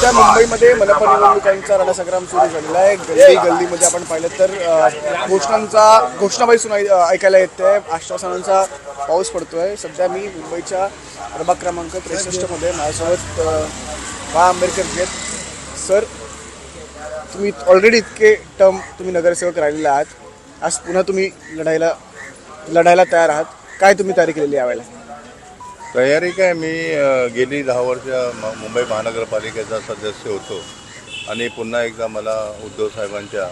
सध्या मुंबईमध्ये मनपा निवडणुकांचा रणसंग्राम सुरू झालेला आहे. गल्ली गल्लीमध्ये आपण पाहिलं तर घोषणाबाई ऐकायला येते, आश्वासनांचा पाऊस पडतोय. सध्या मी मुंबईच्या प्रभाग क्रमांक 63 मध्ये माझ्यासोबत बा आंबेडकर आहेत. सर, तुम्ही ऑलरेडी इतके टर्म तुम्ही नगरसेवक राहिलेले आहात, आज पुन्हा तुम्ही लढायला तयार आहात. काय तुम्ही तयारी केलेली यावेळेला? तयारी काय, मी गेली 10 वर्ष मुंबई महानगरपालिकेचा सदस्य होतो आणि पुन्हा एकदा मला उद्धव साहेबांच्या,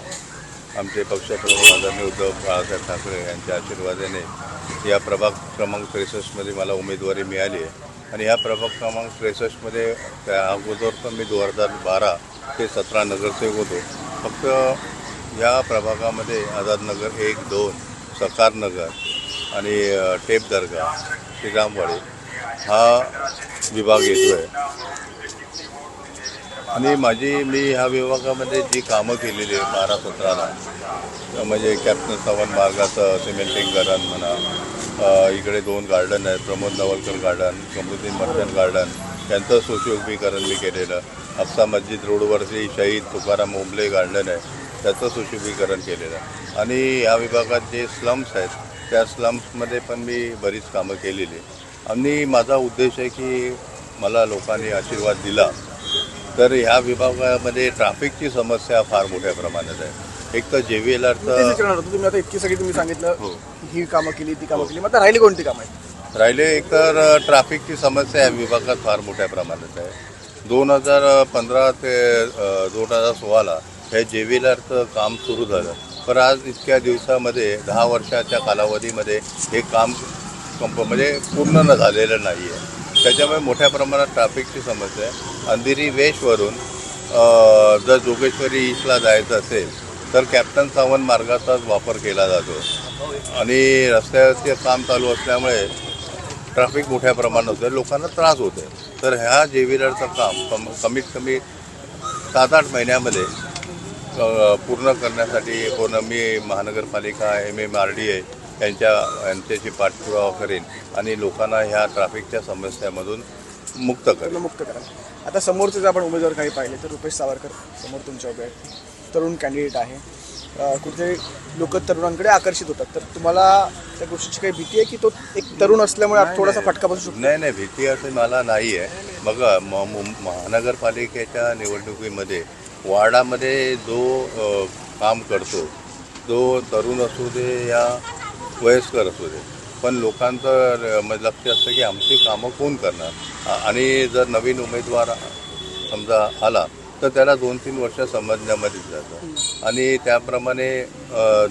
आमचे पक्षप्रमुख आदरणीय उद्धव बाळासाहेब ठाकरे यांच्या आशीर्वादाने या प्रभाग क्रमांक 63मध्ये मला उमेदवारी मिळाली आहे. आणि ह्या प्रभाग क्रमांक 63मध्ये त्या अगोदर पण मी 2012 ते 17 नगरसेवक होतो. फक्त या प्रभागामध्ये आझादनगर 1, 2, सकारनगर आणि टेप दर्गा, श्रीरामवाडी हा विभाग येतो आहे. आणि मी ह्या विभागामध्ये जी कामं केलेली आहे 12-17ला, म्हणजे कॅप्टन सावंत मार्गाचं सिमेंटिंगकरण म्हणा, इकडे 2 गार्डन आहेत, Pramod Navalkar garden, Kamruddin merchant garden, त्यांचं सुशोभीकरण मी केलेलं. हफ्सा मस्जिद रोडवरती शहीद तुकाराम ओंबले गार्डन आहे, त्याचं सुशोभीकरण केलेलं. आणि या विभागात जे स्लम्स आहेत त्या स्लम्समध्ये पण मी बरीच कामं केलेली. आणि माझा उद्देश आहे की मला लोकांनी आशीर्वाद दिला तर ह्या विभागामध्ये ट्रॅफिकची समस्या फार मोठ्या प्रमाणात आहे. एक तर JVLRचं तुम्ही आता इतकी सगळी तुम्ही सांगितलं, ही कामं केली, ती कामं केली, मग आता राहिली कोणती कामं आहेत? राहिले एक तर ट्रॅफिकची समस्या या विभागात फार मोठ्या प्रमाणात आहे. 2015 ते 2016ला हे JVLRचं काम सुरू झालं, पण आज इतक्या दिवसामध्ये 10 वर्षाच्या कालावधीमध्ये हे काम म्हणजे पूर्ण न झालेलं नाही आहे. त्याच्यामुळे मोठ्या प्रमाणात ट्रॅफिकची समस्या आहे. अंधेरी वेशवरून जर जोगेश्वरी ईस्टला जायचं असेल तर कॅप्टन सावंत मार्गाचाच वापर केला जातो आणि रस्त्याचे काम चालू असल्यामुळे ट्रॅफिक मोठ्या प्रमाणात होतं, लोकांना त्रास होतो. तर ह्या JVLRचं काम कमीत कमी 7-8 महिन्यामध्ये पूर्ण करण्यासाठी मी महानगरपालिका MMRDA यांच्याशी पाठपुरावा करेन आणि लोकांना ह्या ट्रॅफिकच्या समस्यामधून मुक्त करा. आता समोरचे जर आपण उमेदवार काही पाहिले तर रुपेश सावरकर समोर तुमच्या उभे आहेत, तरुण कॅन्डिडेट आहे. कुठे लोक तरुणांकडे आकर्षित होतात, तर तुम्हाला त्या गोष्टीची काही भीती आहे की तो एक तरुण असल्यामुळे थोडासा फटका बसू शकतो? नाही, भीती असं मला नाही आहे. बघा, महानगरपालिकेच्या निवडणुकीमध्ये वार्डामध्ये जो काम करतो, जो तरुण असू दे या वयस्कर असू दे, पण लोकांचं लक्ष असतं की आमची कामं कोण करणार. आणि जर नवीन उमेदवार समजा आला तर त्याला 2-3 वर्ष समजण्यामध्ये जातं आणि त्याप्रमाणे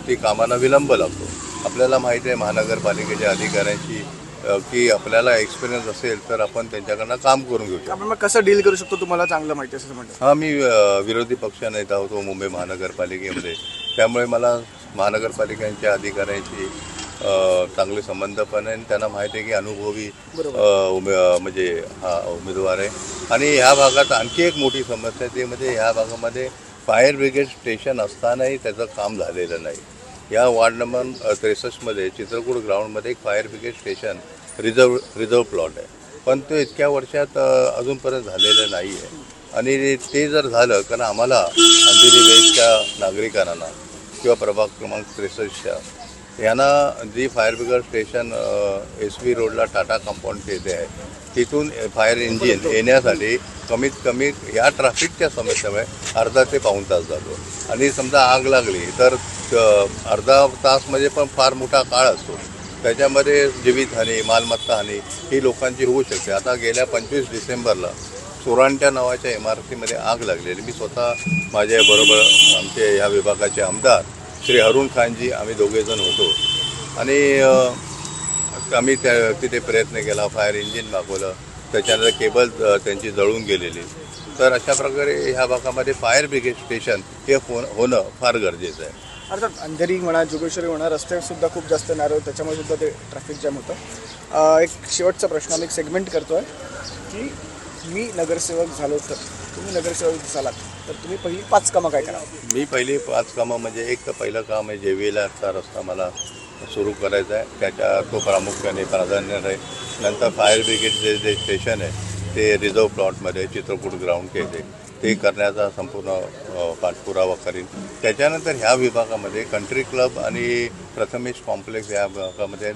ती कामांना विलंब लागतो. आपल्याला माहिती आहे महानगरपालिकेच्या अधिकाऱ्यांची की आपल्याला एक्सपिरियन्स असेल तर आपण त्यांच्याकडनं काम करून घेऊ शकतो. आपण मग कसं डील करू शकतो तुम्हाला चांगलं माहिती असं म्हणतात? हां, मी विरोधी पक्षनेता होतो मुंबई महानगरपालिकेमध्ये, त्यामुळे मला महानगरपालिकांच्या अधिकाऱ्यांशी चांगले संबंध पण आहे. त्यांना माहिती आहे की अनुभवी म्हणजे हा उमेदवार आहे. आणि ह्या भागात आणखी एक मोठी समस्या आहे, ते म्हणजे ह्या भागामध्ये फायर ब्रिगेड स्टेशन असतानाही त्याचं काम झालेलं नाही. या वार्ड नंबर 63मध्ये चित्रकूट ग्राउंडमध्ये एक fire brigade station reserve plot आहे, पण ते इतक्या वर्षात अजूनपर्यंत झालेलं नाही आहे. आणि ते जर झालं, कारण आम्हाला अंधेरी वेस्टच्या नागरिकांना किंवा प्रभाग क्रमांक 63च्या यांना जी फायर ब्रिगेड स्टेशन SV रोडला टाटा कंपाऊंडच्या इथे आहे, तिथून फायर इंजिन येण्यासाठी कमीत कमी या ट्रॅफिकच्या समस्यामुळे अर्धा ते पाऊण तास जातो. आणि समजा आग लागली तर अर्धा तास म्हणजे पण फार मोठा काळ असतो. त्याच्यामध्ये जीवितहानी, मालमत्ता हानी ही लोकांची होऊ शकते. आता गेल्या 25 डिसेंबरला सोरांट्या नावाच्या इमारतीमध्ये आग लागलेली. मी स्वतः माझ्याबरोबर आमचे ह्या विभागाचे आमदार श्री अरुण खानजी, आम्ही दोघेजण होतो आणि आम्ही तिथे प्रयत्न केला, फायर इंजिन मागवलं, त्याच्यानंतर केबल त्यांची जळून गेलेली. तर अशा प्रकारे ह्या भागामध्ये फायर ब्रिगेड स्टेशन हे होणं फार गरजेचं आहे. अर्थात अंधेरी म्हणा, जोगेश्वरी म्हणा, रस्तेसुद्धा खूप जास्त नॅरो, त्याच्यामुळे सुद्धा ते ट्रॅफिक जॅम होतं. एक शेवटचा प्रश्न आम्ही एक सेगमेंट करतो आहे की मी नगरसेवक झालो तर तुम्ही नगरसेवक झालात तर तुम्ही पहिली 5 कामं काय करा? मी पहिली 5 कामं म्हणजे एक तर पहिलं काम आहे JVLRचा रस्ता मला सुरू करायचा आहे, तो प्रामुख्याने प्राधान्य आहे. नंतर फायर ब्रिगेडचे जे स्टेशन आहे ते रिझर्व प्लॉटमध्ये चित्रकूट ग्राउंडच्या इथे ते करण्याचा संपूर्ण पाठपुरावा करीन. त्याच्यानंतर ह्या विभागामध्ये कंट्री क्लब आणि प्रथमेश कॉम्प्लेक्स या विभागामध्ये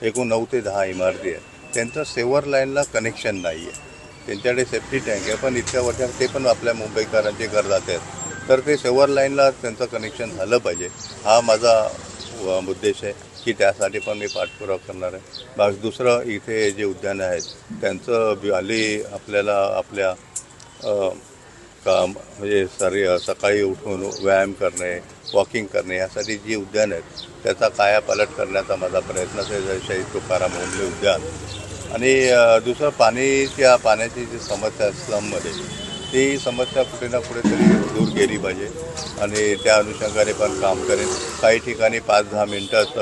एकूण 9 ते 10 इमारती आहेत. त्यांचं सेवर लाईनला कनेक्शन नाही आहे. त्यांच्याकडे सेफ्टी टँक आहे, पण इतक्या वर्षात ते पण आपल्या मुंबईकरांचे करदाते आहेत. तर ते सेवर लाईनला त्यांचं कनेक्शन झालं पाहिजे, हा माझा उद्देश आहे की त्यासाठी पण मी पाठपुरावा करणार आहे. बाकी दुसरं इथे जे उद्यानं आहेत त्यांचं हल्ली आपल्याला आपल्या म्हणजे सकाळी उठून व्यायाम करणे, वॉकिंग करणे यासाठी जी उद्यान आहेत त्याचा कायापालट करण्याचा माझा प्रयत्न असेल. शहीद तुकाराम ओंबले उद्यान आणि दुसरं पाण्याची जी समस्या स्लममध्ये ती समस्या कुठे ना कुठेतरी दूर केली पाहिजे आणि त्या अनुषंगाने पण काम करेन. काही ठिकाणी 5-10 मिनटात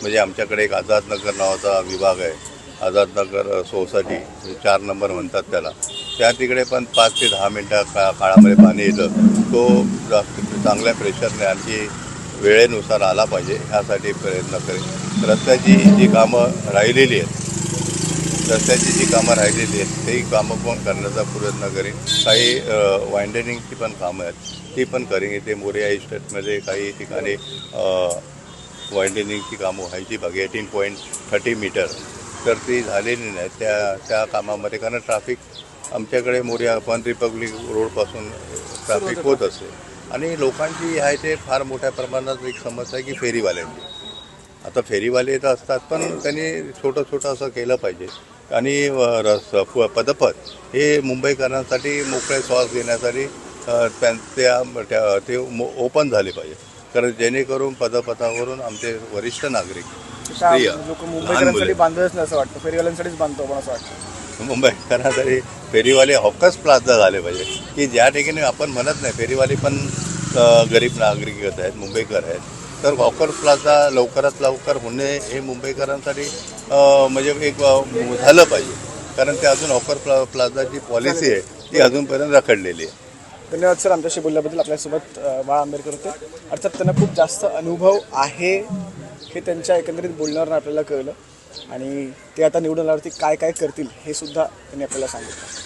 म्हणजे आमच्याकडे एक आझादनगर नावाचा विभाग आहे, आझादनगर सोसायटी 4 नंबर म्हणतात त्याला, त्या तिकडे पण 5 ते 10 मिनटं काळामध्ये पाणी येतं. तो चांगल्या प्रेशरने आणखी वेळेनुसार आला पाहिजे ह्यासाठी प्रयत्न करेन. रस्त्याची जी कामं राहिलेली आहेत तेही कामं पण करण्याचा प्रयत्न करेन. काही वायंडनिंगची पण कामं आहेत ती पण करेन. इथे मोरिया इस्टेटमध्ये काही ठिकाणी वायंडनिंगची कामं व्हायची बघा 18.30 मीटर, तर ती झालेली नाही त्या कामामध्ये. कारण ट्रॅफिक आमच्याकडे मोरिया वन रिपब्लिक रोडपासून ट्रॅफिक होत असते आणि लोकांची आहे ते फार मोठ्या प्रमाणात एक समस्या आहे की फेरीवाल्यांची. आता फेरीवाले तर असतात पण त्यांनी छोटं असं केलं पाहिजे आणि पदपथ हे मुंबईकरांसाठी मोकळे श्वास घेण्यासाठी ते ओपन झाले पाहिजे. कारण जेणेकरून पदपथावरून आमचे वरिष्ठ नागरिक लोक मुंबईकरांसाठी बांधतच नाही असं वाटतं, फेरीवाल्यांसाठीच बांधतो आपण असं वाटतं. मुंबईकरांसाठी फेरीवाले हॉकर्स प्लाझा झाले पाहिजे की ज्या ठिकाणी आपण म्हणत नाही फेरीवाले पण गरीब नागरिक आहेत, मुंबईकर आहेत, तर हॉकर्स प्लाझा लवकरात लवकर होणे हे मुंबईकरांसाठी म्हणजे एक झालं पाहिजे. कारण ते अजून हॉकर प्लाझाची पॉलिसी आहे ती अजूनपर्यंत रखडलेली आहे. धन्यवाद सर आमच्याशी बोलल्याबद्दल. आपल्यासोबत बाळा आंबेडकर होते. अर्थात त्यांना खूप जास्त अनुभव आहे हे त्यांच्या एकंदरीत बोलण्यावरून आपल्याला कळलं आणि ते आता निवडून आल्यावरती काय करतील हे सुद्धा त्यांनी आपल्याला सांगितलं.